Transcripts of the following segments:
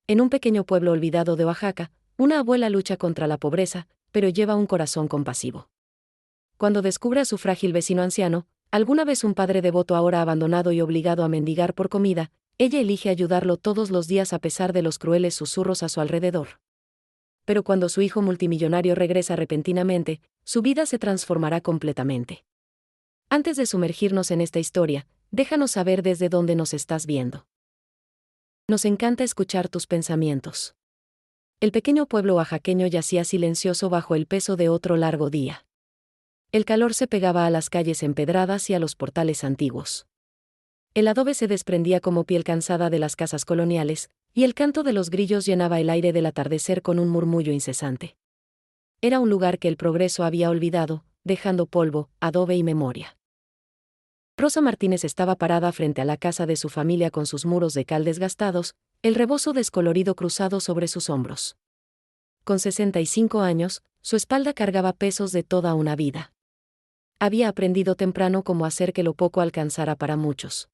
En un pequeño pueblo olvidado de Oaxaca, una abuela lucha contra la pobreza, pero lleva un corazón compasivo. Cuando descubre a su frágil vecino anciano, alguna vez un padre devoto ahora abandonado y obligado a mendigar por comida, ella elige ayudarlo todos los días a pesar de los crueles susurros a su alrededor. Pero cuando su hijo multimillonario regresa repentinamente, su vida se transformará completamente. Antes de sumergirnos en esta historia, déjanos saber desde dónde nos estás viendo. Nos encanta escuchar tus pensamientos. El pequeño pueblo oaxaqueño yacía silencioso bajo el peso de otro largo día. El calor se pegaba a las calles empedradas y a los portales antiguos. El adobe se desprendía como piel cansada de las casas coloniales, y el canto de los grillos llenaba el aire del atardecer con un murmullo incesante. Era un lugar que el progreso había olvidado, dejando polvo, adobe y memoria. Rosa Martínez estaba parada frente a la casa de su familia con sus muros de cal desgastados, el rebozo descolorido cruzado sobre sus hombros. Con 65 años, su espalda cargaba pesos de toda una vida. Había aprendido temprano cómo hacer que lo poco alcanzara para muchos.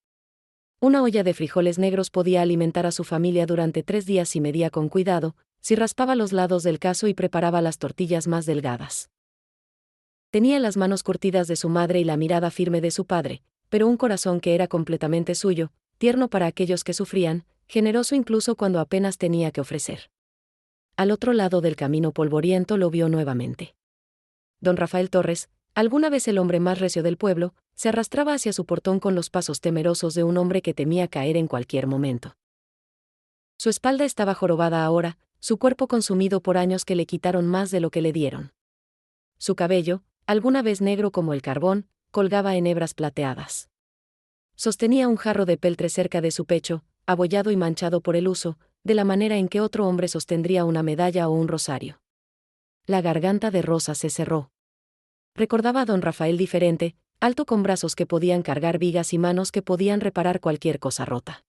Una olla de frijoles negros podía alimentar a su familia durante 3 días y medía con cuidado, si raspaba los lados del caso y preparaba las tortillas más delgadas. Tenía las manos curtidas de su madre y la mirada firme de su padre, pero un corazón que era completamente suyo, tierno para aquellos que sufrían, generoso incluso cuando apenas tenía que ofrecer. Al otro lado del camino polvoriento lo vio nuevamente. Don Rafael Torres, alguna vez el hombre más recio del pueblo, se arrastraba hacia su portón con los pasos temerosos de un hombre que temía caer en cualquier momento. Su espalda estaba jorobada ahora, su cuerpo consumido por años que le quitaron más de lo que le dieron. Su cabello, alguna vez negro como el carbón, colgaba en hebras plateadas. Sostenía un jarro de peltre cerca de su pecho, abollado y manchado por el uso, de la manera en que otro hombre sostendría una medalla o un rosario. La garganta de Rosa se cerró. Recordaba a don Rafael diferente, alto con brazos que podían cargar vigas y manos que podían reparar cualquier cosa rota.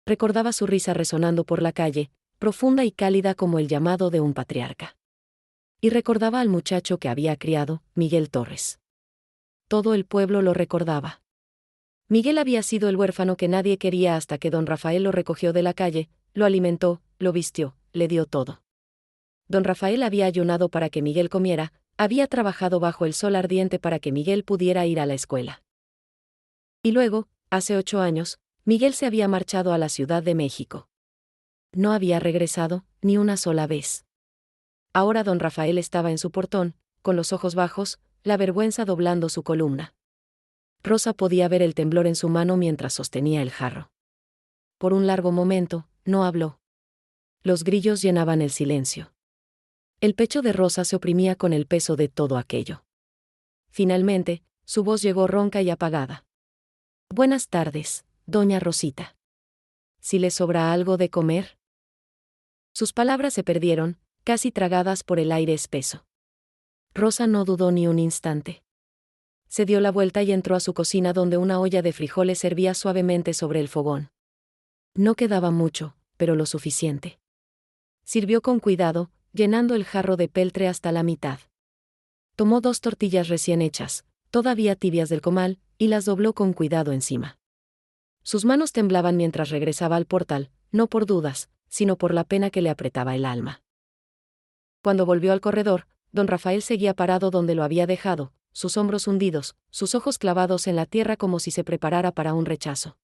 Recordaba su risa resonando por la calle, profunda y cálida como el llamado de un patriarca. Y recordaba al muchacho que había criado, Miguel Torres. Todo el pueblo lo recordaba. Miguel había sido el huérfano que nadie quería hasta que don Rafael lo recogió de la calle, lo alimentó, lo vistió, le dio todo. Don Rafael había ayunado para que Miguel comiera, había trabajado bajo el sol ardiente para que Miguel pudiera ir a la escuela. Y luego, hace 8 años, Miguel se había marchado a la Ciudad de México. No había regresado, ni una sola vez. Ahora don Rafael estaba en su portón, con los ojos bajos, la vergüenza doblando su columna. Rosa podía ver el temblor en su mano mientras sostenía el jarro. Por un largo momento, no habló. Los grillos llenaban el silencio. El pecho de Rosa se oprimía con el peso de todo aquello. Finalmente, su voz llegó ronca y apagada. Buenas tardes, doña Rosita. ¿Si le sobra algo de comer? Sus palabras se perdieron, casi tragadas por el aire espeso. Rosa no dudó ni un instante. Se dio la vuelta y entró a su cocina donde una olla de frijoles hervía suavemente sobre el fogón. No quedaba mucho, pero lo suficiente. Sirvió con cuidado, llenando el jarro de peltre hasta la mitad. Tomó 2 tortillas recién hechas, todavía tibias del comal, y las dobló con cuidado encima. Sus manos temblaban mientras regresaba al portal, no por dudas, sino por la pena que le apretaba el alma. Cuando volvió al corredor, don Rafael seguía parado donde lo había dejado, sus hombros hundidos, sus ojos clavados en la tierra como si se preparara para un rechazo.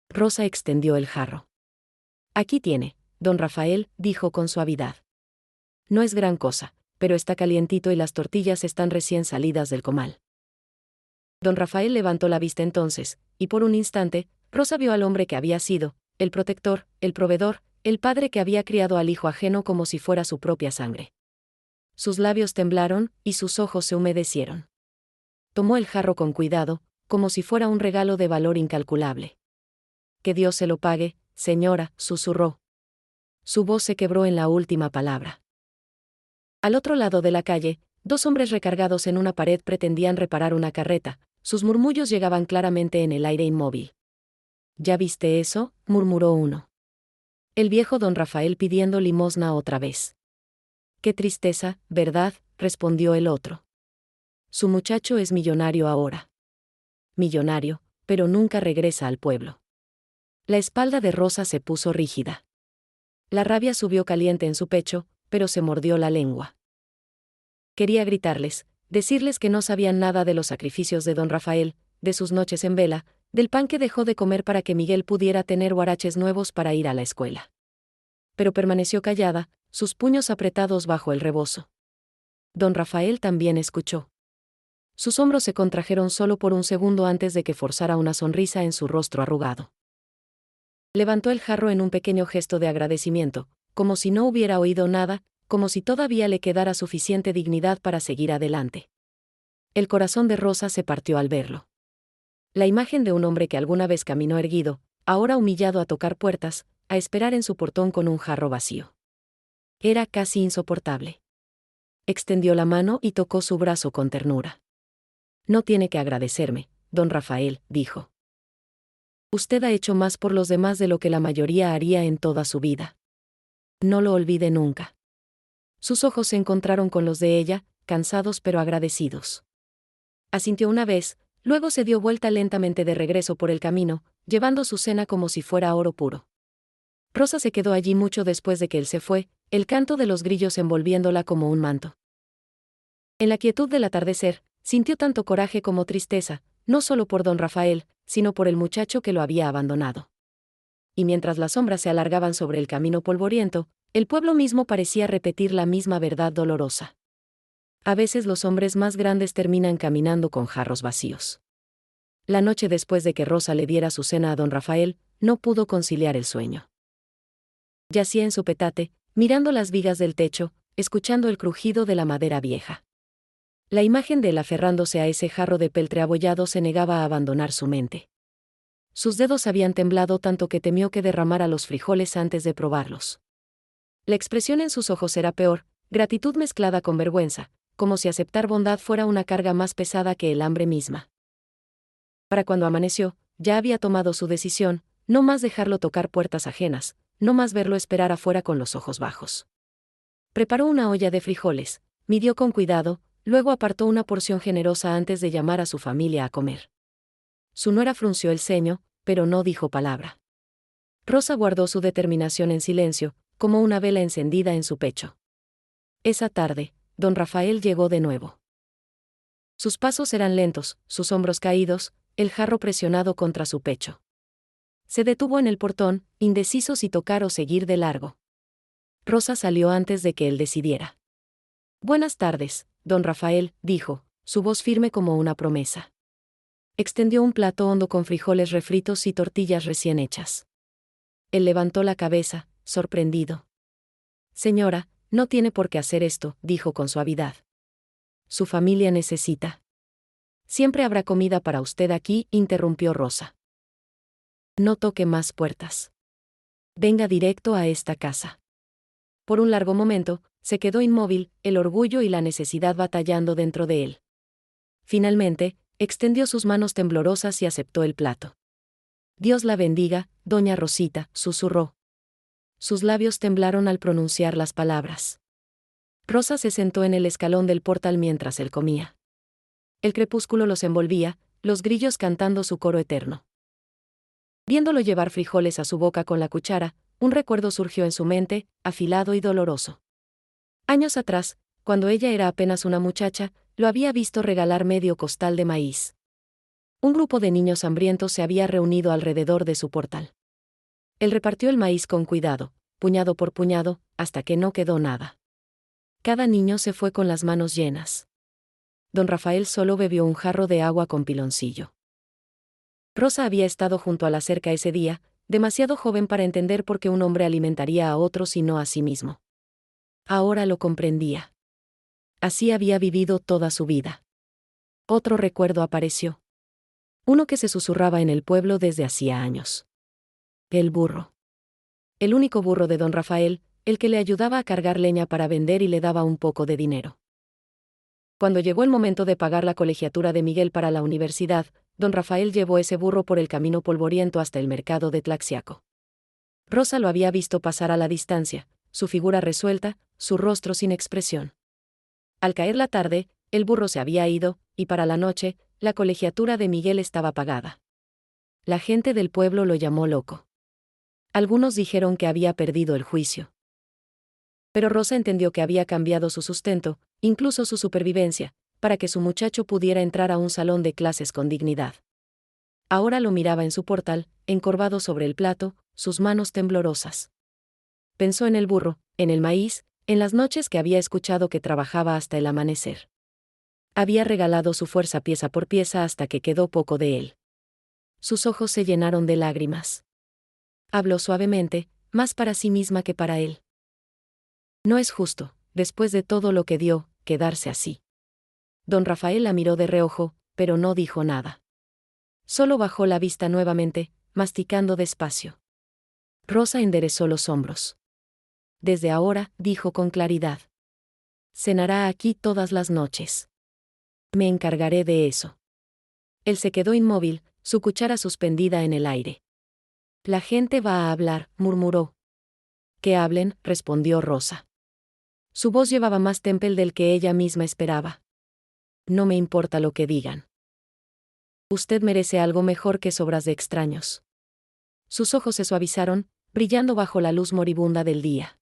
Rosa extendió el jarro. Aquí tiene, don Rafael, dijo con suavidad. No es gran cosa, pero está calientito y las tortillas están recién salidas del comal. Don Rafael levantó la vista entonces, y por un instante, Rosa vio al hombre que había sido, el protector, el proveedor, el padre que había criado al hijo ajeno como si fuera su propia sangre. Sus labios temblaron, y sus ojos se humedecieron. Tomó el jarro con cuidado, como si fuera un regalo de valor incalculable. Que Dios se lo pague, señora, susurró. Su voz se quebró en la última palabra. Al otro lado de la calle, 2 hombres recargados en una pared pretendían reparar una carreta, sus murmullos llegaban claramente en el aire inmóvil. ¿Ya viste eso?, murmuró uno. El viejo don Rafael pidiendo limosna otra vez. Qué tristeza, ¿verdad?, respondió el otro. Su muchacho es millonario ahora. Millonario, pero nunca regresa al pueblo. La espalda de Rosa se puso rígida. La rabia subió caliente en su pecho, pero se mordió la lengua. Quería gritarles, decirles que no sabían nada de los sacrificios de don Rafael, de sus noches en vela, del pan que dejó de comer para que Miguel pudiera tener huaraches nuevos para ir a la escuela. Pero permaneció callada, sus puños apretados bajo el rebozo. Don Rafael también escuchó. Sus hombros se contrajeron solo por un segundo antes de que forzara una sonrisa en su rostro arrugado. Levantó el jarro en un pequeño gesto de agradecimiento, como si no hubiera oído nada, como si todavía le quedara suficiente dignidad para seguir adelante. El corazón de Rosa se partió al verlo. La imagen de un hombre que alguna vez caminó erguido, ahora humillado a tocar puertas, a esperar en su portón con un jarro vacío. Era casi insoportable. Extendió la mano y tocó su brazo con ternura. No tiene que agradecerme, don Rafael, dijo. Usted ha hecho más por los demás de lo que la mayoría haría en toda su vida. No lo olvide nunca. Sus ojos se encontraron con los de ella, cansados pero agradecidos. Asintió una vez, luego se dio vuelta lentamente de regreso por el camino, llevando su cena como si fuera oro puro. Rosa se quedó allí mucho después de que él se fue, el canto de los grillos envolviéndola como un manto. En la quietud del atardecer, sintió tanto coraje como tristeza, no solo por don Rafael, sino por el muchacho que lo había abandonado. Y mientras las sombras se alargaban sobre el camino polvoriento, el pueblo mismo parecía repetir la misma verdad dolorosa. A veces los hombres más grandes terminan caminando con jarros vacíos. La noche después de que Rosa le diera su cena a don Rafael, no pudo conciliar el sueño. Yacía en su petate, mirando las vigas del techo, escuchando el crujido de la madera vieja. La imagen de él aferrándose a ese jarro de peltre abollado se negaba a abandonar su mente. Sus dedos habían temblado tanto que temió que derramara los frijoles antes de probarlos. La expresión en sus ojos era peor, gratitud mezclada con vergüenza, como si aceptar bondad fuera una carga más pesada que el hambre misma. Para cuando amaneció, ya había tomado su decisión, no más dejarlo tocar puertas ajenas, no más verlo esperar afuera con los ojos bajos. Preparó una olla de frijoles, midió con cuidado, luego apartó una porción generosa antes de llamar a su familia a comer. Su nuera frunció el ceño, pero no dijo palabra. Rosa guardó su determinación en silencio, como una vela encendida en su pecho. Esa tarde, don Rafael llegó de nuevo. Sus pasos eran lentos, sus hombros caídos, el jarro presionado contra su pecho. Se detuvo en el portón, indeciso si tocar o seguir de largo. Rosa salió antes de que él decidiera. Buenas tardes, don Rafael, dijo, su voz firme como una promesa. Extendió un plato hondo con frijoles refritos y tortillas recién hechas. Él levantó la cabeza, sorprendido. Señora, no tiene por qué hacer esto, dijo con suavidad. Su familia necesita. Siempre habrá comida para usted aquí, interrumpió Rosa. No toque más puertas. Venga directo a esta casa. Por un largo momento, se quedó inmóvil, el orgullo y la necesidad batallando dentro de él. Finalmente, extendió sus manos temblorosas y aceptó el plato. Dios la bendiga, doña Rosita, susurró. Sus labios temblaron al pronunciar las palabras. Rosa se sentó en el escalón del portal mientras él comía. El crepúsculo los envolvía, los grillos cantando su coro eterno. Viéndolo llevar frijoles a su boca con la cuchara, un recuerdo surgió en su mente, afilado y doloroso. Años atrás, cuando ella era apenas una muchacha, lo había visto regalar medio costal de maíz. Un grupo de niños hambrientos se había reunido alrededor de su portal. Él repartió el maíz con cuidado, puñado por puñado, hasta que no quedó nada. Cada niño se fue con las manos llenas. Don Rafael solo bebió un jarro de agua con piloncillo. Rosa había estado junto a la cerca ese día, demasiado joven para entender por qué un hombre alimentaría a otros y no a sí mismo. Ahora lo comprendía. Así había vivido toda su vida. Otro recuerdo apareció. Uno que se susurraba en el pueblo desde hacía años. El burro. El único burro de don Rafael, el que le ayudaba a cargar leña para vender y le daba un poco de dinero. Cuando llegó el momento de pagar la colegiatura de Miguel para la universidad, don Rafael llevó ese burro por el camino polvoriento hasta el mercado de Tlaxiaco. Rosa lo había visto pasar a la distancia, su figura resuelta, su rostro sin expresión. Al caer la tarde, el burro se había ido, y para la noche, la colegiatura de Miguel estaba pagada. La gente del pueblo lo llamó loco. Algunos dijeron que había perdido el juicio. Pero Rosa entendió que había cambiado su sustento, incluso su supervivencia, para que su muchacho pudiera entrar a un salón de clases con dignidad. Ahora lo miraba en su portal, encorvado sobre el plato, sus manos temblorosas. Pensó en el burro, en el maíz, en las noches que había escuchado que trabajaba hasta el amanecer. Había regalado su fuerza pieza por pieza hasta que quedó poco de él. Sus ojos se llenaron de lágrimas. Habló suavemente, más para sí misma que para él. No es justo, después de todo lo que dio, quedarse así. Don Rafael la miró de reojo, pero no dijo nada. Solo bajó la vista nuevamente, masticando despacio. Rosa enderezó los hombros. Desde ahora, dijo con claridad. Cenará aquí todas las noches. Me encargaré de eso. Él se quedó inmóvil, su cuchara suspendida en el aire. La gente va a hablar, murmuró. Que hablen, respondió Rosa. Su voz llevaba más temple del que ella misma esperaba. No me importa lo que digan. Usted merece algo mejor que sobras de extraños. Sus ojos se suavizaron, brillando bajo la luz moribunda del día.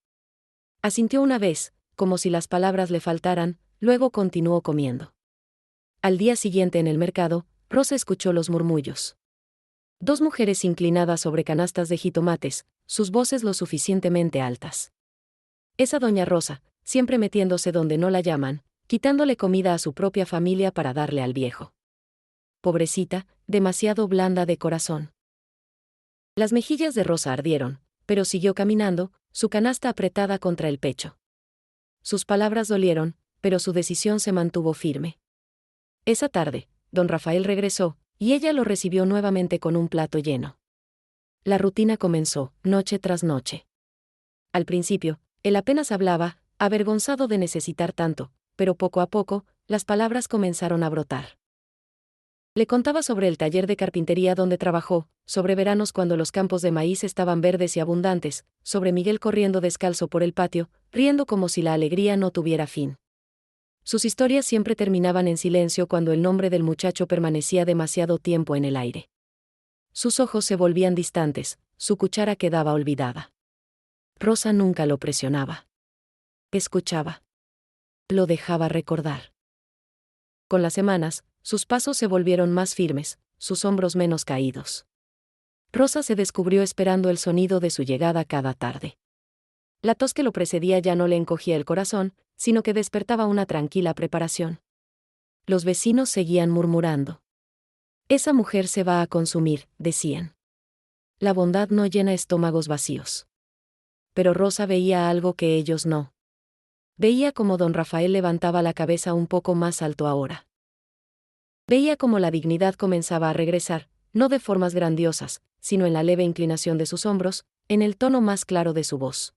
Asintió una vez, como si las palabras le faltaran, luego continuó comiendo. Al día siguiente en el mercado, Rosa escuchó los murmullos. Dos mujeres inclinadas sobre canastas de jitomates, sus voces lo suficientemente altas. Esa doña Rosa, siempre metiéndose donde no la llaman, quitándole comida a su propia familia para darle al viejo. Pobrecita, demasiado blanda de corazón. Las mejillas de Rosa ardieron, pero siguió caminando, su canasta apretada contra el pecho. Sus palabras dolieron, pero su decisión se mantuvo firme. Esa tarde, don Rafael regresó, y ella lo recibió nuevamente con un plato lleno. La rutina comenzó, noche tras noche. Al principio, él apenas hablaba, avergonzado de necesitar tanto, pero poco a poco, las palabras comenzaron a brotar. Le contaba sobre el taller de carpintería donde trabajó, sobre veranos cuando los campos de maíz estaban verdes y abundantes, sobre Miguel corriendo descalzo por el patio, riendo como si la alegría no tuviera fin. Sus historias siempre terminaban en silencio cuando el nombre del muchacho permanecía demasiado tiempo en el aire. Sus ojos se volvían distantes, su cuchara quedaba olvidada. Rosa nunca lo presionaba. Escuchaba. Lo dejaba recordar. Con las semanas, sus pasos se volvieron más firmes, sus hombros menos caídos. Rosa se descubrió esperando el sonido de su llegada cada tarde. La tos que lo precedía ya no le encogía el corazón, sino que despertaba una tranquila preparación. Los vecinos seguían murmurando. Esa mujer se va a consumir, decían. La bondad no llena estómagos vacíos. Pero Rosa veía algo que ellos no. Veía cómo don Rafael levantaba la cabeza un poco más alto ahora. Veía cómo la dignidad comenzaba a regresar, no de formas grandiosas, sino en la leve inclinación de sus hombros, en el tono más claro de su voz.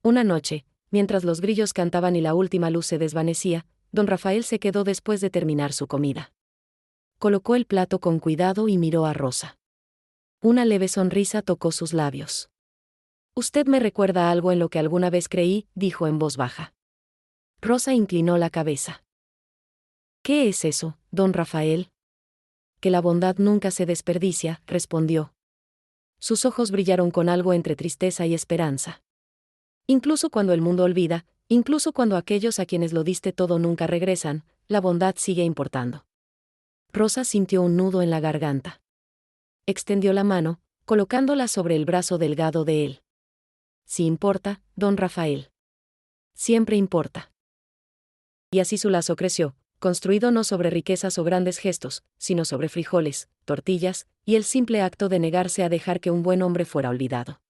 Una noche, mientras los grillos cantaban y la última luz se desvanecía, don Rafael se quedó después de terminar su comida. Colocó el plato con cuidado y miró a Rosa. Una leve sonrisa tocó sus labios. Usted me recuerda algo en lo que alguna vez creí, dijo en voz baja. Rosa inclinó la cabeza. ¿Qué es eso, don Rafael? Que la bondad nunca se desperdicia, respondió. Sus ojos brillaron con algo entre tristeza y esperanza. Incluso cuando el mundo olvida, incluso cuando aquellos a quienes lo diste todo nunca regresan, la bondad sigue importando. Rosa sintió un nudo en la garganta. Extendió la mano, colocándola sobre el brazo delgado de él. Sí importa, don Rafael. Siempre importa. Y así su lazo creció, construido no sobre riquezas o grandes gestos, sino sobre frijoles, tortillas, y el simple acto de negarse a dejar que un buen hombre fuera olvidado.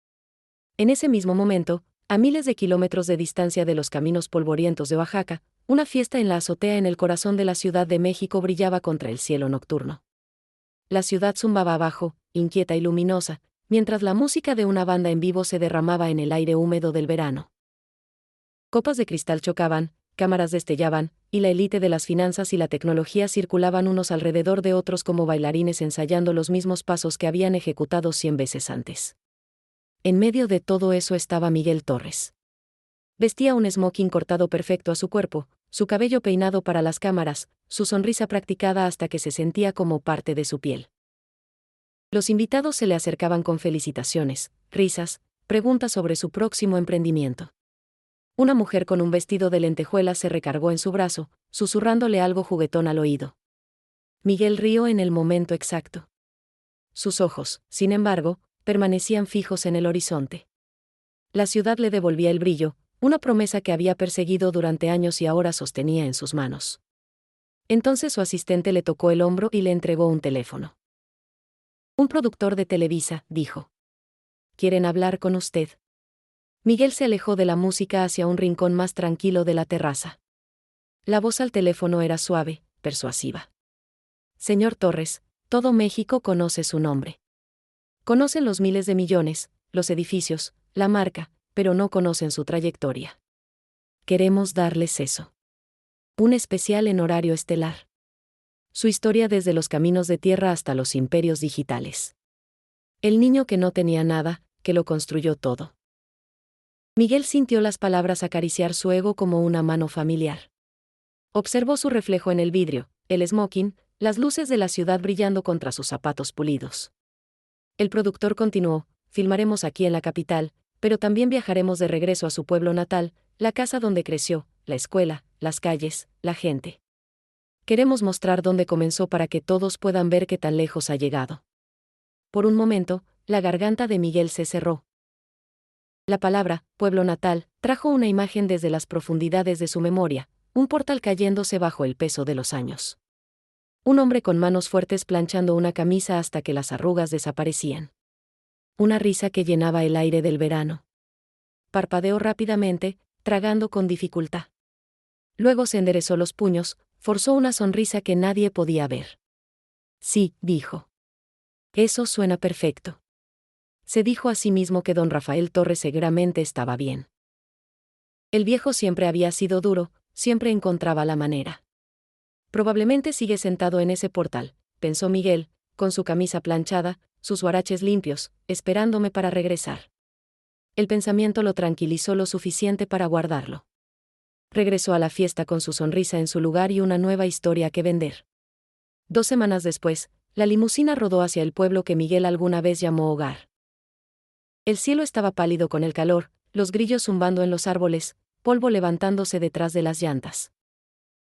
En ese mismo momento, a miles de kilómetros de distancia de los caminos polvorientos de Oaxaca, una fiesta en la azotea en el corazón de la Ciudad de México brillaba contra el cielo nocturno. La ciudad zumbaba abajo, inquieta y luminosa, mientras la música de una banda en vivo se derramaba en el aire húmedo del verano. Copas de cristal chocaban, cámaras destellaban, y la élite de las finanzas y la tecnología circulaban unos alrededor de otros como bailarines ensayando los mismos pasos que habían ejecutado 100 veces antes. En medio de todo eso estaba Miguel Torres. Vestía un smoking cortado perfecto a su cuerpo, su cabello peinado para las cámaras, su sonrisa practicada hasta que se sentía como parte de su piel. Los invitados se le acercaban con felicitaciones, risas, preguntas sobre su próximo emprendimiento. Una mujer con un vestido de lentejuelas se recargó en su brazo, susurrándole algo juguetón al oído. Miguel rió en el momento exacto. Sus ojos, sin embargo, permanecían fijos en el horizonte. La ciudad le devolvía el brillo, una promesa que había perseguido durante años y ahora sostenía en sus manos. Entonces su asistente le tocó el hombro y le entregó un teléfono. Un productor de Televisa, dijo. ¿Quieren hablar con usted? Miguel se alejó de la música hacia un rincón más tranquilo de la terraza. La voz al teléfono era suave, persuasiva. Señor Torres, todo México conoce su nombre. Conocen los miles de millones, los edificios, la marca, pero no conocen su trayectoria. Queremos darles eso. Un especial en horario estelar. Su historia desde los caminos de tierra hasta los imperios digitales. El niño que no tenía nada, que lo construyó todo. Miguel sintió las palabras acariciar su ego como una mano familiar. Observó su reflejo en el vidrio, el smoking, las luces de la ciudad brillando contra sus zapatos pulidos. El productor continuó, filmaremos aquí en la capital, pero también viajaremos de regreso a su pueblo natal, la casa donde creció, la escuela, las calles, la gente. Queremos mostrar dónde comenzó para que todos puedan ver qué tan lejos ha llegado. Por un momento, la garganta de Miguel se cerró. La palabra, pueblo natal, trajo una imagen desde las profundidades de su memoria, un portal cayéndose bajo el peso de los años. Un hombre con manos fuertes planchando una camisa hasta que las arrugas desaparecían. Una risa que llenaba el aire del verano. Parpadeó rápidamente, tragando con dificultad. Luego se enderezó los puños, forzó una sonrisa que nadie podía ver. Sí, dijo. Eso suena perfecto. Se dijo a sí mismo que don Rafael Torres seguramente estaba bien. El viejo siempre había sido duro, siempre encontraba la manera. Probablemente sigue sentado en ese portal, pensó Miguel, con su camisa planchada, sus huaraches limpios, esperándome para regresar. El pensamiento lo tranquilizó lo suficiente para guardarlo. Regresó a la fiesta con su sonrisa en su lugar y una nueva historia que vender. 2 semanas después, la limusina rodó hacia el pueblo que Miguel alguna vez llamó hogar. El cielo estaba pálido con el calor, los grillos zumbando en los árboles, polvo levantándose detrás de las llantas.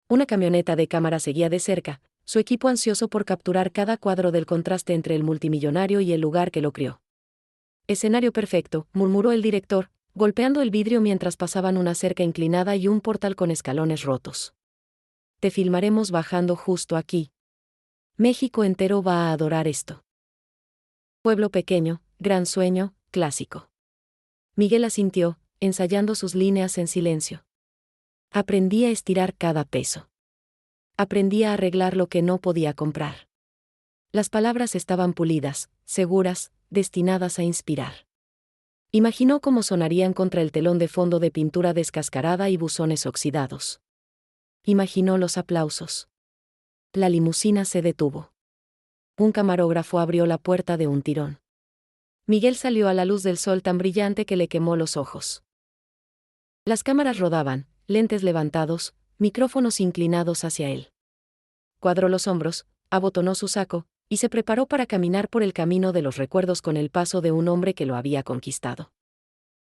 Una camioneta de cámara seguía de cerca, su equipo ansioso por capturar cada cuadro del contraste entre el multimillonario y el lugar que lo crió. Escenario perfecto, murmuró el director, golpeando el vidrio mientras pasaban una cerca inclinada y un portal con escalones rotos. Te filmaremos bajando justo aquí. México entero va a adorar esto. Pueblo pequeño, gran sueño, clásico. Miguel asintió, ensayando sus líneas en silencio. Aprendí a estirar cada peso. Aprendí a arreglar lo que no podía comprar. Las palabras estaban pulidas, seguras, destinadas a inspirar. Imaginó cómo sonarían contra el telón de fondo de pintura descascarada y buzones oxidados. Imaginó los aplausos. La limusina se detuvo. Un camarógrafo abrió la puerta de un tirón. Miguel salió a la luz del sol tan brillante que le quemó los ojos. Las cámaras rodaban, lentes levantados, micrófonos inclinados hacia él. Cuadró los hombros, abotonó su saco, y se preparó para caminar por el camino de los recuerdos con el paso de un hombre que lo había conquistado.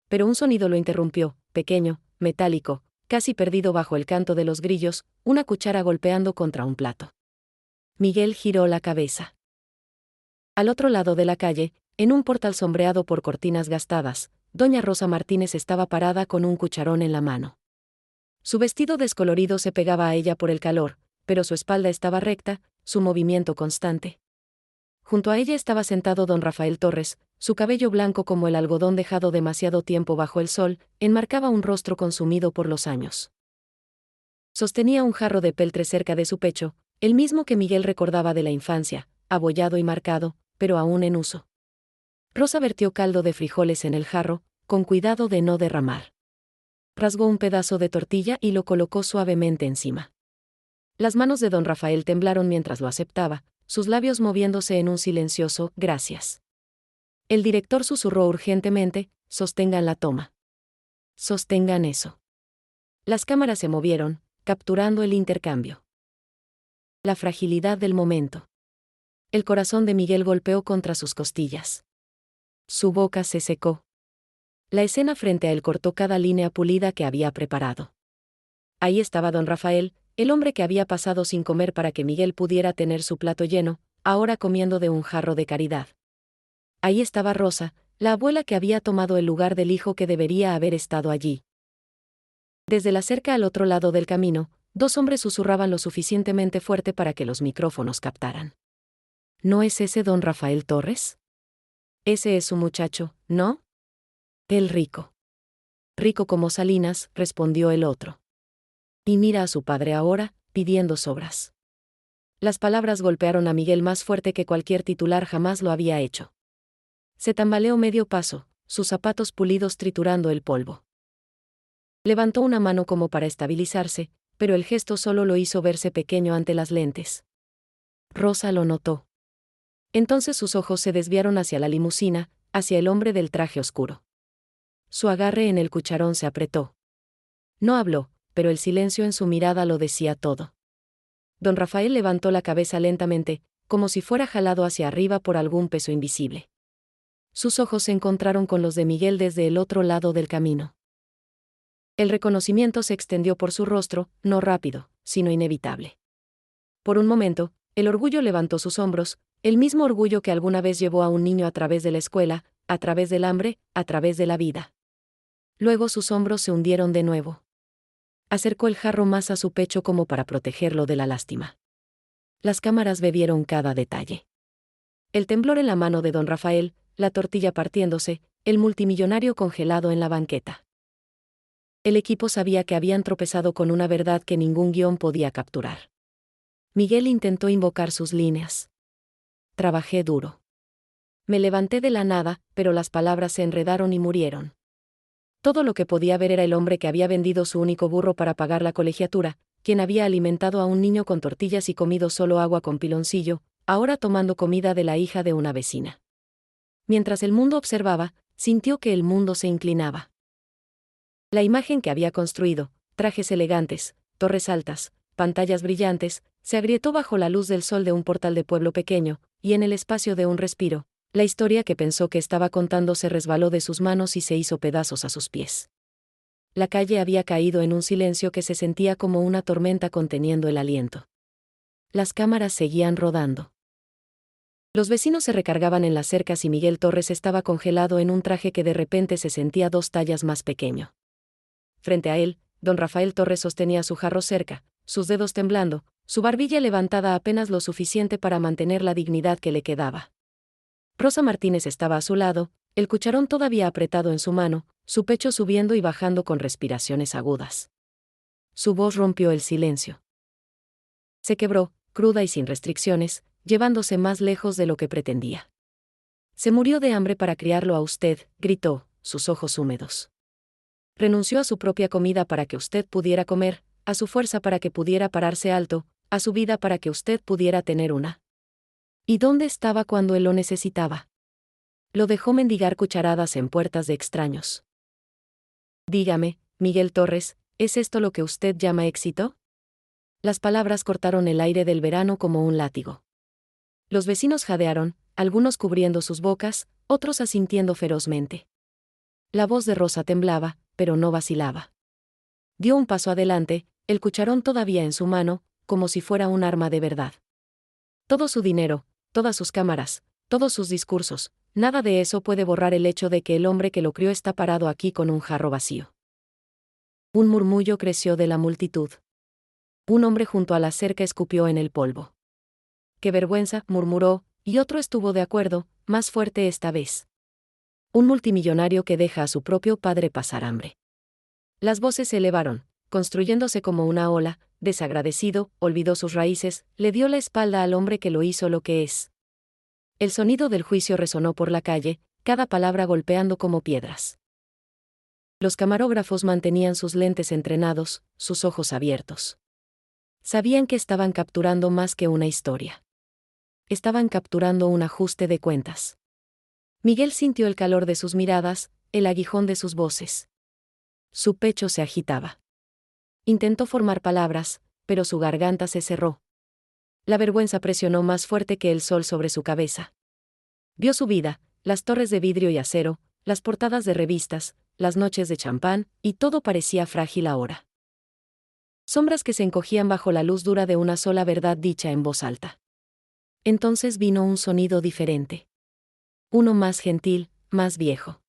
Pero un sonido lo interrumpió, pequeño, metálico, casi perdido bajo el canto de los grillos, una cuchara golpeando contra un plato. Miguel giró la cabeza. Al otro lado de la calle, en un portal sombreado por cortinas gastadas, doña Rosa Martínez estaba parada con un cucharón en la mano. Su vestido descolorido se pegaba a ella por el calor, pero su espalda estaba recta, su movimiento constante. Junto a ella estaba sentado don Rafael Torres, su cabello blanco como el algodón dejado demasiado tiempo bajo el sol, enmarcaba un rostro consumido por los años. Sostenía un jarro de peltre cerca de su pecho, el mismo que Miguel recordaba de la infancia, abollado y marcado, pero aún en uso. Rosa vertió caldo de frijoles en el jarro, con cuidado de no derramar. Rasgó un pedazo de tortilla y lo colocó suavemente encima. Las manos de don Rafael temblaron mientras lo aceptaba, sus labios moviéndose en un silencioso «gracias». El director susurró urgentemente: «Sostengan la toma. Sostengan eso». Las cámaras se movieron, capturando el intercambio. La fragilidad del momento. El corazón de Miguel golpeó contra sus costillas. Su boca se secó. La escena frente a él cortó cada línea pulida que había preparado. Ahí estaba don Rafael, el hombre que había pasado sin comer para que Miguel pudiera tener su plato lleno, ahora comiendo de un jarro de caridad. Ahí estaba Rosa, la abuela que había tomado el lugar del hijo que debería haber estado allí. Desde la cerca al otro lado del camino, dos hombres susurraban lo suficientemente fuerte para que los micrófonos captaran. ¿No es ese don Rafael Torres? Ese es su muchacho, ¿no? El rico. Rico como Salinas, respondió el otro. Y mira a su padre ahora, pidiendo sobras. Las palabras golpearon a Miguel más fuerte que cualquier titular jamás lo había hecho. Se tambaleó medio paso, sus zapatos pulidos triturando el polvo. Levantó una mano como para estabilizarse, pero el gesto solo lo hizo verse pequeño ante las lentes. Rosa lo notó. Entonces sus ojos se desviaron hacia la limusina, hacia el hombre del traje oscuro. Su agarre en el cucharón se apretó. No habló, pero el silencio en su mirada lo decía todo. Don Rafael levantó la cabeza lentamente, como si fuera jalado hacia arriba por algún peso invisible. Sus ojos se encontraron con los de Miguel desde el otro lado del camino. El reconocimiento se extendió por su rostro, no rápido, sino inevitable. Por un momento, el orgullo levantó sus hombros, el mismo orgullo que alguna vez llevó a un niño a través de la escuela, a través del hambre, a través de la vida. Luego sus hombros se hundieron de nuevo. Acercó el jarro más a su pecho como para protegerlo de la lástima. Las cámaras bebieron cada detalle. El temblor en la mano de don Rafael, la tortilla partiéndose, el multimillonario congelado en la banqueta. El equipo sabía que habían tropezado con una verdad que ningún guión podía capturar. Miguel intentó invocar sus líneas. Trabajé duro. Me levanté de la nada, pero las palabras se enredaron y murieron. Todo lo que podía ver era el hombre que había vendido su único burro para pagar la colegiatura, quien había alimentado a un niño con tortillas y comido solo agua con piloncillo, ahora tomando comida de la hija de una vecina. Mientras el mundo observaba, sintió que el mundo se inclinaba. La imagen que había construido, trajes elegantes, torres altas, pantallas brillantes, se agrietó bajo la luz del sol de un portal de pueblo pequeño, y en el espacio de un respiro, la historia que pensó que estaba contando se resbaló de sus manos y se hizo pedazos a sus pies. La calle había caído en un silencio que se sentía como una tormenta conteniendo el aliento. Las cámaras seguían rodando. Los vecinos se recargaban en las cercas y Miguel Torres estaba congelado en un traje que de repente se sentía 2 tallas más pequeño. Frente a él, don Rafael Torres sostenía su jarro cerca, sus dedos temblando, su barbilla levantada apenas lo suficiente para mantener la dignidad que le quedaba. Rosa Martínez estaba a su lado, el cucharón todavía apretado en su mano, su pecho subiendo y bajando con respiraciones agudas. Su voz rompió el silencio. Se quebró, cruda y sin restricciones, llevándose más lejos de lo que pretendía. Se murió de hambre para criarlo a usted, gritó, sus ojos húmedos. Renunció a su propia comida para que usted pudiera comer, a su fuerza para que pudiera pararse alto, a su vida para que usted pudiera tener una. ¿Y dónde estaba cuando él lo necesitaba? Lo dejó mendigar cucharadas en puertas de extraños. Dígame, Miguel Torres, ¿es esto lo que usted llama éxito? Las palabras cortaron el aire del verano como un látigo. Los vecinos jadearon, algunos cubriendo sus bocas, otros asintiendo ferozmente. La voz de Rosa temblaba, pero no vacilaba. Dio un paso adelante, el cucharón todavía en su mano, como si fuera un arma de verdad. Todo su dinero, todas sus cámaras, todos sus discursos, nada de eso puede borrar el hecho de que el hombre que lo crió está parado aquí con un jarro vacío. Un murmullo creció de la multitud. Un hombre junto a la cerca escupió en el polvo. ¡Qué vergüenza!, murmuró, y otro estuvo de acuerdo, más fuerte esta vez. Un multimillonario que deja a su propio padre pasar hambre. Las voces se elevaron, construyéndose como una ola, desagradecido, olvidó sus raíces, le dio la espalda al hombre que lo hizo lo que es. El sonido del juicio resonó por la calle, cada palabra golpeando como piedras. Los camarógrafos mantenían sus lentes entrenados, sus ojos abiertos. Sabían que estaban capturando más que una historia. Estaban capturando un ajuste de cuentas. Miguel sintió el calor de sus miradas, el aguijón de sus voces. Su pecho se agitaba. Intentó formar palabras, pero su garganta se cerró. La vergüenza presionó más fuerte que el sol sobre su cabeza. Vio su vida, las torres de vidrio y acero, las portadas de revistas, las noches de champán, y todo parecía frágil ahora. Sombras que se encogían bajo la luz dura de una sola verdad dicha en voz alta. Entonces vino un sonido diferente. Uno más gentil, más viejo.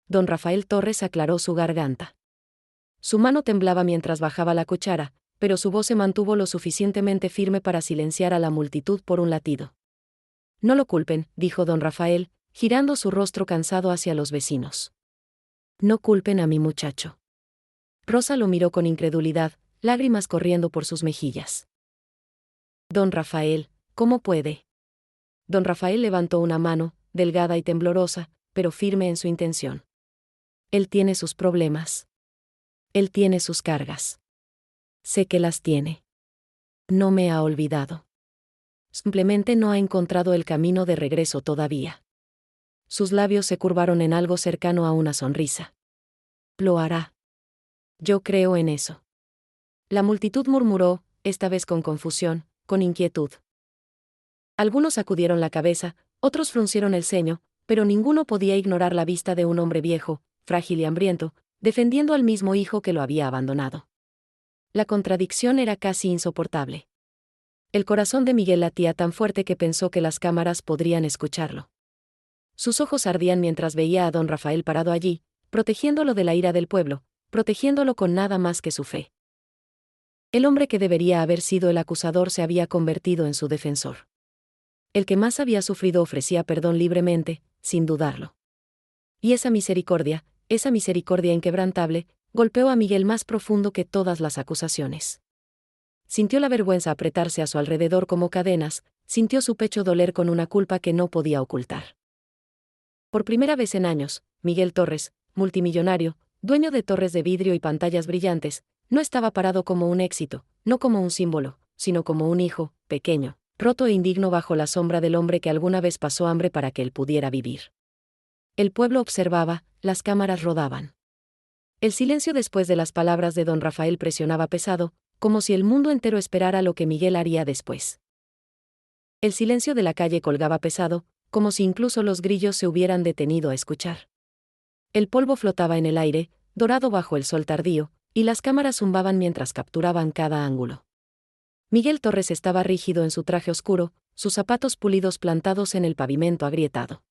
Don Rafael Torres aclaró su garganta. Su mano temblaba mientras bajaba la cuchara, pero su voz se mantuvo lo suficientemente firme para silenciar a la multitud por un latido. No lo culpen, dijo don Rafael, girando su rostro cansado hacia los vecinos. No culpen a mi muchacho. Rosa lo miró con incredulidad, lágrimas corriendo por sus mejillas. Don Rafael, ¿cómo puede? Don Rafael levantó una mano, delgada y temblorosa, pero firme en su intención. Él tiene sus problemas. Él tiene sus cargas. Sé que las tiene. No me ha olvidado. Simplemente no ha encontrado el camino de regreso todavía. Sus labios se curvaron en algo cercano a una sonrisa. Lo hará. Yo creo en eso. La multitud murmuró, esta vez con confusión, con inquietud. Algunos sacudieron la cabeza, otros fruncieron el ceño, pero ninguno podía ignorar la vista de un hombre viejo, frágil y hambriento, defendiendo al mismo hijo que lo había abandonado. La contradicción era casi insoportable. El corazón de Miguel latía tan fuerte que pensó que las cámaras podrían escucharlo. Sus ojos ardían mientras veía a don Rafael parado allí, protegiéndolo de la ira del pueblo, protegiéndolo con nada más que su fe. El hombre que debería haber sido el acusador se había convertido en su defensor. El que más había sufrido ofrecía perdón libremente, sin dudarlo. Y esa misericordia inquebrantable, golpeó a Miguel más profundo que todas las acusaciones. Sintió la vergüenza apretarse a su alrededor como cadenas, sintió su pecho doler con una culpa que no podía ocultar. Por primera vez en años, Miguel Torres, multimillonario, dueño de torres de vidrio y pantallas brillantes, no estaba parado como un éxito, no como un símbolo, sino como un hijo, pequeño, roto e indigno bajo la sombra del hombre que alguna vez pasó hambre para que él pudiera vivir. El pueblo observaba, las cámaras rodaban. El silencio después de las palabras de don Rafael presionaba pesado, como si el mundo entero esperara lo que Miguel haría después. El silencio de la calle colgaba pesado, como si incluso los grillos se hubieran detenido a escuchar. El polvo flotaba en el aire, dorado bajo el sol tardío, y las cámaras zumbaban mientras capturaban cada ángulo. Miguel Torres estaba rígido en su traje oscuro, sus zapatos pulidos plantados en el pavimento agrietado.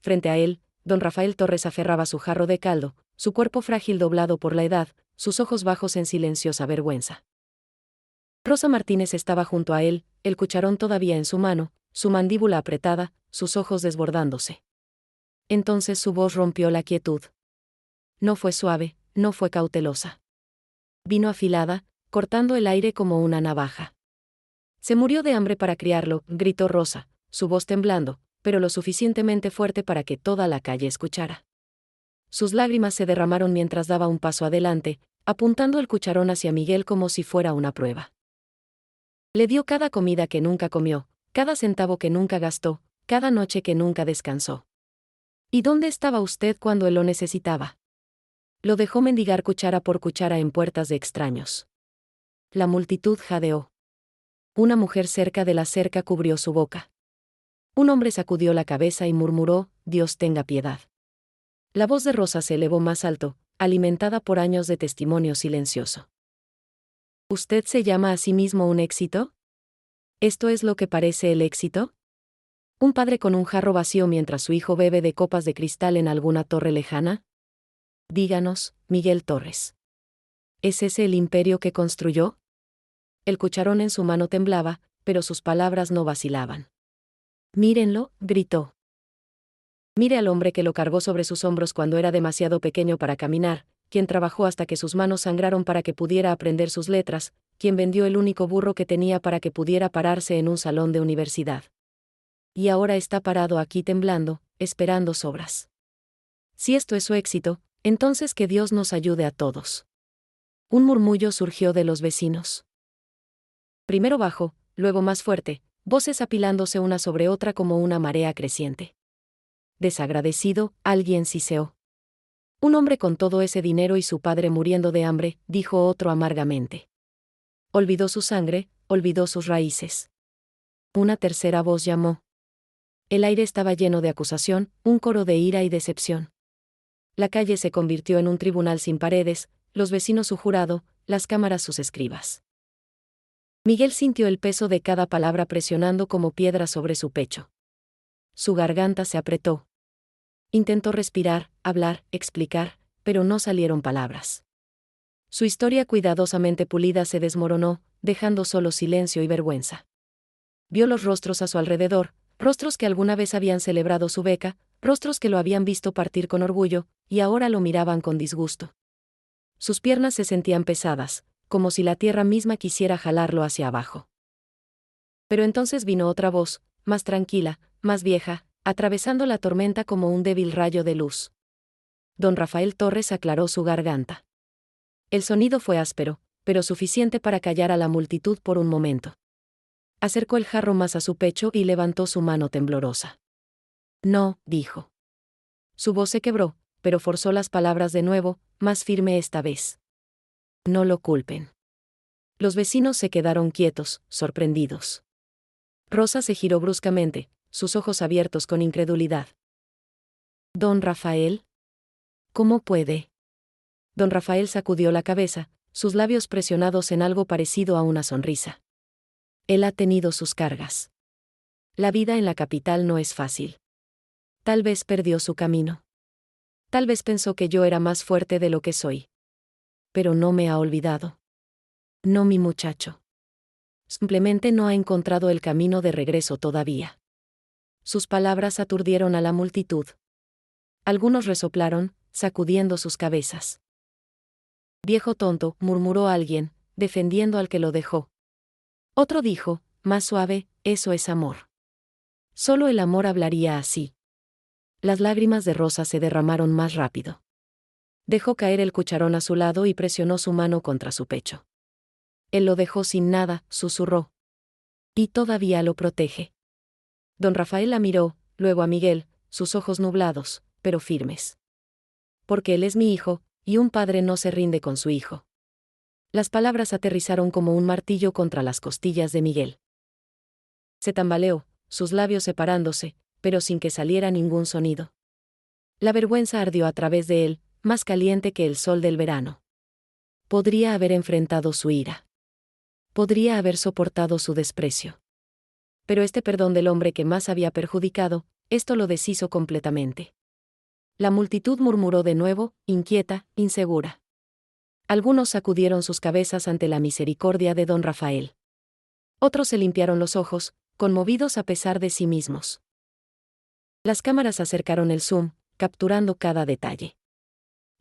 Frente a él, don Rafael Torres aferraba su jarro de caldo, su cuerpo frágil doblado por la edad, sus ojos bajos en silenciosa vergüenza. Rosa Martínez estaba junto a él, el cucharón todavía en su mano, su mandíbula apretada, sus ojos desbordándose. Entonces su voz rompió la quietud. No fue suave, no fue cautelosa. Vino afilada, cortando el aire como una navaja. Se murió de hambre para criarlo, gritó Rosa, su voz temblando, pero lo suficientemente fuerte para que toda la calle escuchara. Sus lágrimas se derramaron mientras daba un paso adelante, apuntando el cucharón hacia Miguel como si fuera una prueba. Le dio cada comida que nunca comió, cada centavo que nunca gastó, cada noche que nunca descansó. ¿Y dónde estaba usted cuando él lo necesitaba? Lo dejó mendigar cuchara por cuchara en puertas de extraños. La multitud jadeó. Una mujer cerca de la cerca cubrió su boca. Un hombre sacudió la cabeza y murmuró, Dios tenga piedad. La voz de Rosa se elevó más alto, alimentada por años de testimonio silencioso. ¿Usted se llama a sí mismo un éxito? ¿Esto es lo que parece el éxito? ¿Un padre con un jarro vacío mientras su hijo bebe de copas de cristal en alguna torre lejana? Díganos, Miguel Torres. ¿Es ese el imperio que construyó? El cucharón en su mano temblaba, pero sus palabras no vacilaban. Mírenlo, gritó. Mire al hombre que lo cargó sobre sus hombros cuando era demasiado pequeño para caminar, quien trabajó hasta que sus manos sangraron para que pudiera aprender sus letras, quien vendió el único burro que tenía para que pudiera pararse en un salón de universidad. Y ahora está parado aquí temblando, esperando sobras. Si esto es su éxito, entonces que Dios nos ayude a todos. Un murmullo surgió de los vecinos. Primero bajo, luego más fuerte, voces apilándose una sobre otra como una marea creciente. Desagradecido, alguien siseó. Un hombre con todo ese dinero y su padre muriendo de hambre, dijo otro amargamente. Olvidó su sangre, olvidó sus raíces. Una tercera voz llamó. El aire estaba lleno de acusación, un coro de ira y decepción. La calle se convirtió en un tribunal sin paredes, los vecinos su jurado, las cámaras sus escribas. Miguel sintió el peso de cada palabra presionando como piedra sobre su pecho. Su garganta se apretó. Intentó respirar, hablar, explicar, pero no salieron palabras. Su historia cuidadosamente pulida se desmoronó, dejando solo silencio y vergüenza. Vio los rostros a su alrededor, rostros que alguna vez habían celebrado su beca, rostros que lo habían visto partir con orgullo, y ahora lo miraban con disgusto. Sus piernas se sentían pesadas, como si la tierra misma quisiera jalarlo hacia abajo. Pero entonces vino otra voz, más tranquila, más vieja, atravesando la tormenta como un débil rayo de luz. Don Rafael Torres aclaró su garganta. El sonido fue áspero, pero suficiente para callar a la multitud por un momento. Acercó el jarro más a su pecho y levantó su mano temblorosa. No, dijo. Su voz se quebró, pero forzó las palabras de nuevo, más firme esta vez. No lo culpen. Los vecinos se quedaron quietos, sorprendidos. Rosa se giró bruscamente, sus ojos abiertos con incredulidad. ¿Don Rafael? ¿Cómo puede? Don Rafael sacudió la cabeza, sus labios presionados en algo parecido a una sonrisa. Él ha tenido sus cargas. La vida en la capital no es fácil. Tal vez perdió su camino. Tal vez pensó que yo era más fuerte de lo que soy. Pero no me ha olvidado. No, mi muchacho. Simplemente no ha encontrado el camino de regreso todavía. Sus palabras aturdieron a la multitud. Algunos resoplaron, sacudiendo sus cabezas. Viejo tonto, murmuró alguien, defendiendo al que lo dejó. Otro dijo, más suave, eso es amor. Solo el amor hablaría así. Las lágrimas de Rosa se derramaron más rápido. Dejó caer el cucharón a su lado y presionó su mano contra su pecho. Él lo dejó sin nada, susurró. Y todavía lo protege. Don Rafael la miró, luego a Miguel, sus ojos nublados, pero firmes. Porque él es mi hijo, y un padre no se rinde con su hijo. Las palabras aterrizaron como un martillo contra las costillas de Miguel. Se tambaleó, sus labios separándose, pero sin que saliera ningún sonido. La vergüenza ardió a través de él, más caliente que el sol del verano. Podría haber enfrentado su ira. Podría haber soportado su desprecio. Pero este perdón del hombre que más había perjudicado, esto lo deshizo completamente. La multitud murmuró de nuevo, inquieta, insegura. Algunos sacudieron sus cabezas ante la misericordia de don Rafael. Otros se limpiaron los ojos, conmovidos a pesar de sí mismos. Las cámaras acercaron el zoom, capturando cada detalle.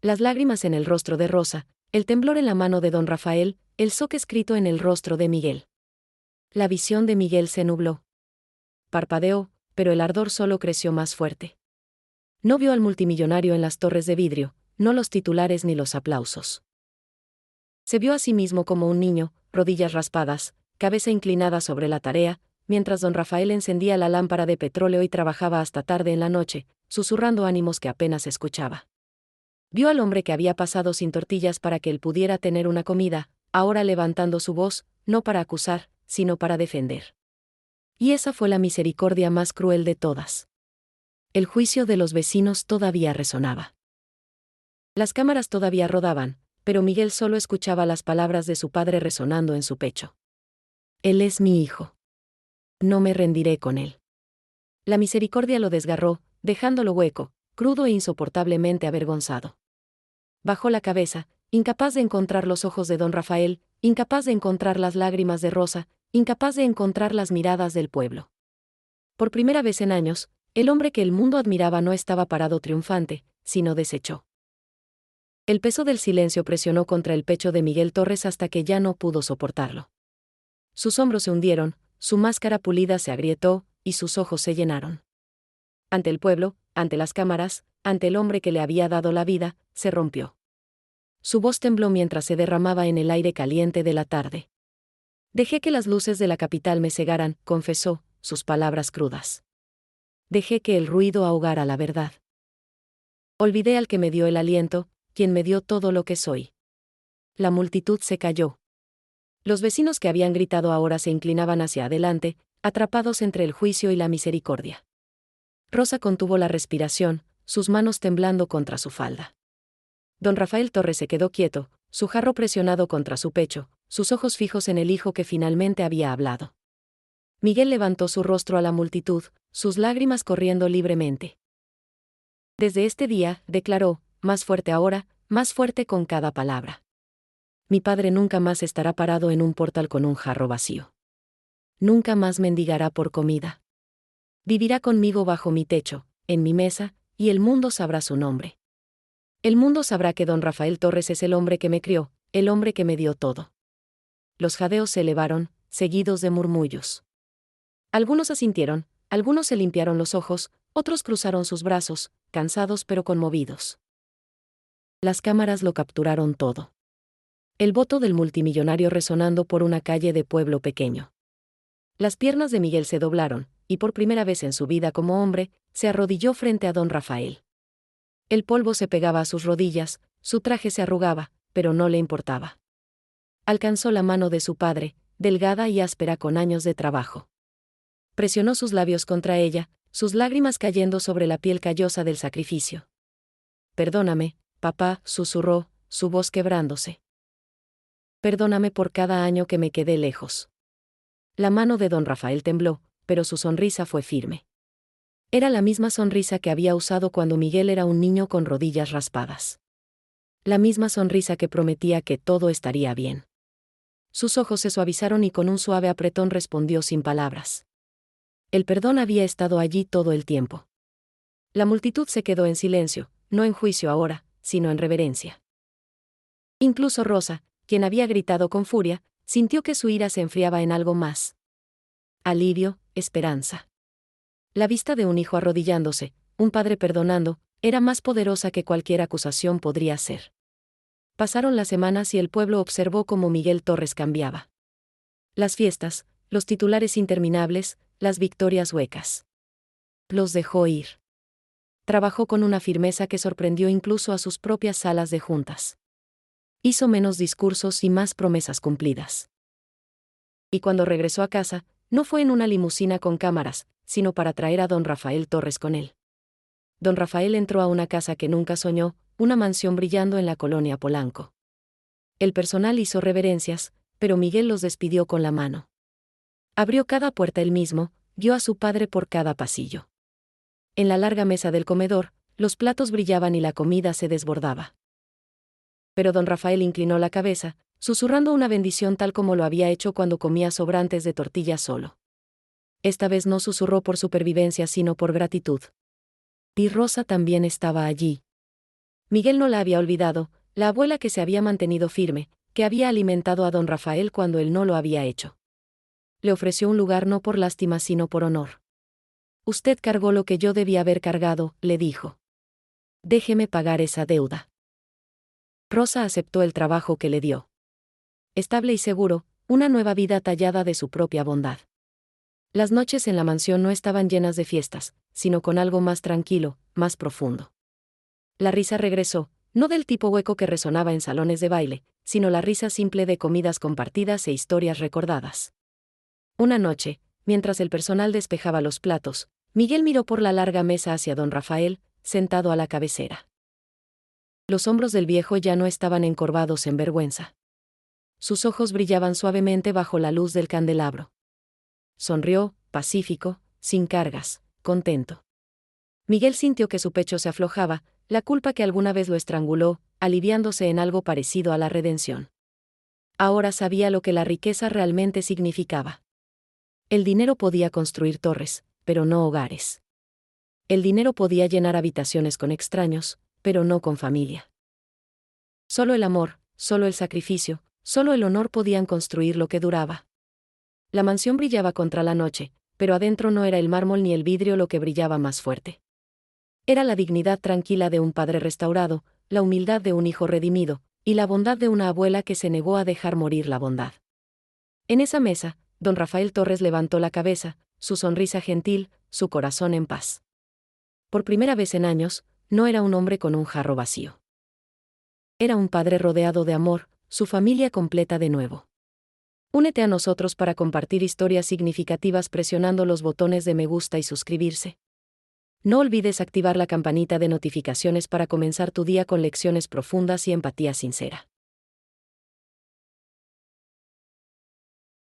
Las lágrimas en el rostro de Rosa, el temblor en la mano de don Rafael, el shock escrito en el rostro de Miguel. La visión de Miguel se nubló. Parpadeó, pero el ardor solo creció más fuerte. No vio al multimillonario en las torres de vidrio, no los titulares ni los aplausos. Se vio a sí mismo como un niño, rodillas raspadas, cabeza inclinada sobre la tarea, mientras don Rafael encendía la lámpara de petróleo y trabajaba hasta tarde en la noche, susurrando ánimos que apenas escuchaba. Vio al hombre que había pasado sin tortillas para que él pudiera tener una comida, ahora levantando su voz, no para acusar, sino para defender. Y esa fue la misericordia más cruel de todas. El juicio de los vecinos todavía resonaba. Las cámaras todavía rodaban, pero Miguel solo escuchaba las palabras de su padre resonando en su pecho. Él es mi hijo. No me rendiré con él. La misericordia lo desgarró, dejándolo hueco, crudo e insoportablemente avergonzado. Bajó la cabeza, incapaz de encontrar los ojos de don Rafael, incapaz de encontrar las lágrimas de Rosa, incapaz de encontrar las miradas del pueblo. Por primera vez en años, el hombre que el mundo admiraba no estaba parado triunfante, sino deshecho. El peso del silencio presionó contra el pecho de Miguel Torres hasta que ya no pudo soportarlo. Sus hombros se hundieron, su máscara pulida se agrietó, y sus ojos se llenaron. Ante el pueblo, ante las cámaras, ante el hombre que le había dado la vida, se rompió. Su voz tembló mientras se derramaba en el aire caliente de la tarde. Dejé que las luces de la capital me cegaran, confesó, sus palabras crudas. Dejé que el ruido ahogara la verdad. Olvidé al que me dio el aliento, quien me dio todo lo que soy. La multitud se calló. Los vecinos que habían gritado ahora se inclinaban hacia adelante, atrapados entre el juicio y la misericordia. Rosa contuvo la respiración, sus manos temblando contra su falda. Don Rafael Torres se quedó quieto, su jarro presionado contra su pecho, sus ojos fijos en el hijo que finalmente había hablado. Miguel levantó su rostro a la multitud, sus lágrimas corriendo libremente. Desde este día, declaró, más fuerte ahora, más fuerte con cada palabra. Mi padre nunca más estará parado en un portal con un jarro vacío. Nunca más mendigará por comida. Vivirá conmigo bajo mi techo, en mi mesa, y el mundo sabrá su nombre. El mundo sabrá que don Rafael Torres es el hombre que me crió, el hombre que me dio todo. Los jadeos se elevaron, seguidos de murmullos. Algunos asintieron, algunos se limpiaron los ojos, otros cruzaron sus brazos, cansados pero conmovidos. Las cámaras lo capturaron todo. El voto del multimillonario resonando por una calle de pueblo pequeño. Las piernas de Miguel se doblaron, y por primera vez en su vida como hombre, se arrodilló frente a don Rafael. El polvo se pegaba a sus rodillas, su traje se arrugaba, pero no le importaba. Alcanzó la mano de su padre, delgada y áspera con años de trabajo. Presionó sus labios contra ella, sus lágrimas cayendo sobre la piel callosa del sacrificio. Perdóname, papá, susurró, su voz quebrándose. Perdóname por cada año que me quedé lejos. La mano de don Rafael tembló, pero su sonrisa fue firme. Era la misma sonrisa que había usado cuando Miguel era un niño con rodillas raspadas. La misma sonrisa que prometía que todo estaría bien. Sus ojos se suavizaron y con un suave apretón respondió sin palabras. El perdón había estado allí todo el tiempo. La multitud se quedó en silencio, no en juicio ahora, sino en reverencia. Incluso Rosa, quien había gritado con furia, sintió que su ira se enfriaba en algo más. Alivio, esperanza. La vista de un hijo arrodillándose, un padre perdonando, era más poderosa que cualquier acusación podría ser. Pasaron las semanas y el pueblo observó cómo Miguel Torres cambiaba. Las fiestas, los titulares interminables, las victorias huecas. Los dejó ir. Trabajó con una firmeza que sorprendió incluso a sus propias salas de juntas. Hizo menos discursos y más promesas cumplidas. Y cuando regresó a casa, no fue en una limusina con cámaras, sino para traer a don Rafael Torres con él. Don Rafael entró a una casa que nunca soñó, una mansión brillando en la colonia Polanco. El personal hizo reverencias, pero Miguel los despidió con la mano. Abrió cada puerta él mismo, guió a su padre por cada pasillo. En la larga mesa del comedor, los platos brillaban y la comida se desbordaba. Pero don Rafael inclinó la cabeza, susurrando una bendición tal como lo había hecho cuando comía sobrantes de tortilla solo. Esta vez no susurró por supervivencia sino por gratitud. Y Rosa también estaba allí. Miguel no la había olvidado, la abuela que se había mantenido firme, que había alimentado a don Rafael cuando él no lo había hecho. Le ofreció un lugar no por lástima sino por honor. Usted cargó lo que yo debía haber cargado, le dijo. Déjeme pagar esa deuda. Rosa aceptó el trabajo que le dio. Estable y seguro, una nueva vida tallada de su propia bondad. Las noches en la mansión no estaban llenas de fiestas, sino con algo más tranquilo, más profundo. La risa regresó, no del tipo hueco que resonaba en salones de baile, sino la risa simple de comidas compartidas e historias recordadas. Una noche, mientras el personal despejaba los platos, Miguel miró por la larga mesa hacia don Rafael, sentado a la cabecera. Los hombros del viejo ya no estaban encorvados en vergüenza. Sus ojos brillaban suavemente bajo la luz del candelabro. Sonrió, pacífico, sin cargas, contento. Miguel sintió que su pecho se aflojaba, la culpa que alguna vez lo estranguló, aliviándose en algo parecido a la redención. Ahora sabía lo que la riqueza realmente significaba. El dinero podía construir torres, pero no hogares. El dinero podía llenar habitaciones con extraños, pero no con familia. Solo el amor, solo el sacrificio, solo el honor podían construir lo que duraba. La mansión brillaba contra la noche, pero adentro no era el mármol ni el vidrio lo que brillaba más fuerte. Era la dignidad tranquila de un padre restaurado, la humildad de un hijo redimido, y la bondad de una abuela que se negó a dejar morir la bondad. En esa mesa, don Rafael Torres levantó la cabeza, su sonrisa gentil, su corazón en paz. Por primera vez en años, no era un hombre con un jarro vacío. Era un padre rodeado de amor, su familia completa de nuevo. Únete a nosotros para compartir historias significativas presionando los botones de me gusta y suscribirse. No olvides activar la campanita de notificaciones para comenzar tu día con lecciones profundas y empatía sincera.